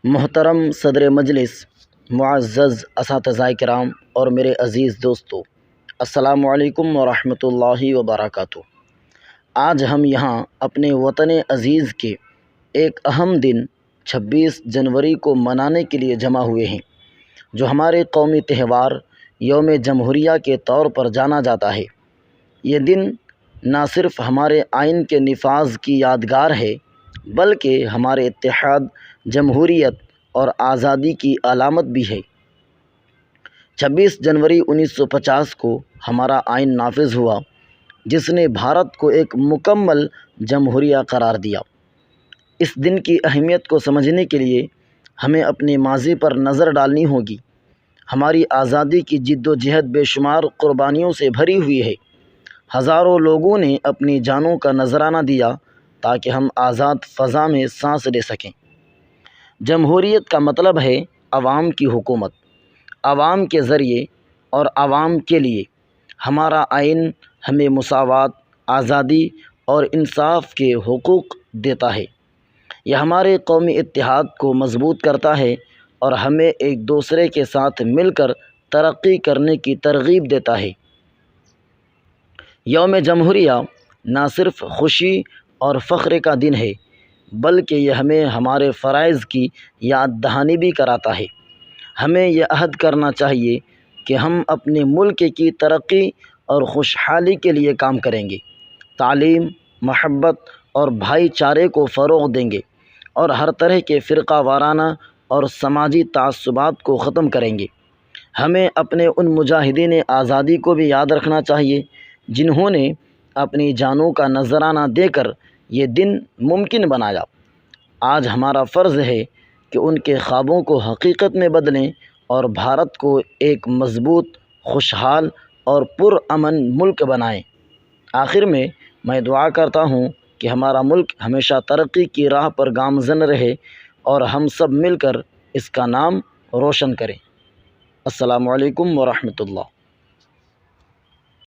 محترم صدر مجلس، معزز اساتذہ کرام اور میرے عزیز دوستو، السلام علیکم ورحمۃ اللہ وبرکاتہ۔ آج ہم یہاں اپنے وطن عزیز کے ایک اہم دن 26 جنوری کو منانے کے لیے جمع ہوئے ہیں، جو ہمارے قومی تہوار یوم جمہوریہ کے طور پر جانا جاتا ہے۔ یہ دن نہ صرف ہمارے آئین کے نفاذ کی یادگار ہے، بلکہ ہمارے اتحاد، جمہوریت اور آزادی کی علامت بھی ہے۔ 26 جنوری 1950 کو ہمارا آئین نافذ ہوا، جس نے بھارت کو ایک مکمل جمہوریہ قرار دیا۔ اس دن کی اہمیت کو سمجھنے کے لیے ہمیں اپنے ماضی پر نظر ڈالنی ہوگی۔ ہماری آزادی کی جد و جہد بے شمار قربانیوں سے بھری ہوئی ہے۔ ہزاروں لوگوں نے اپنی جانوں کا نذرانہ دیا تاکہ ہم آزاد فضا میں سانس لے سکیں۔ جمہوریت کا مطلب ہے عوام کی حکومت، عوام کے ذریعے اور عوام کے لیے۔ ہمارا آئین ہمیں مساوات، آزادی اور انصاف کے حقوق دیتا ہے۔ یہ ہمارے قومی اتحاد کو مضبوط کرتا ہے اور ہمیں ایک دوسرے کے ساتھ مل کر ترقی کرنے کی ترغیب دیتا ہے۔ یوم جمہوریہ نہ صرف خوشی اور فخر کا دن ہے، بلکہ یہ ہمیں ہمارے فرائض کی یاد دہانی بھی کراتا ہے۔ ہمیں یہ عہد کرنا چاہیے کہ ہم اپنے ملک کی ترقی اور خوشحالی کے لیے کام کریں گے، تعلیم، محبت اور بھائی چارے کو فروغ دیں گے اور ہر طرح کے فرقہ وارانہ اور سماجی تعصبات کو ختم کریں گے۔ ہمیں اپنے ان مجاہدین آزادی کو بھی یاد رکھنا چاہیے جنہوں نے اپنی جانوں کا نذرانہ دے کر یہ دن ممکن بنایا۔ آج ہمارا فرض ہے کہ ان کے خوابوں کو حقیقت میں بدلیں اور بھارت کو ایک مضبوط، خوشحال اور پرامن ملک بنائیں۔ آخر میں دعا کرتا ہوں کہ ہمارا ملک ہمیشہ ترقی کی راہ پر گامزن رہے اور ہم سب مل کر اس کا نام روشن کریں۔ السلام علیکم ورحمۃ اللہ۔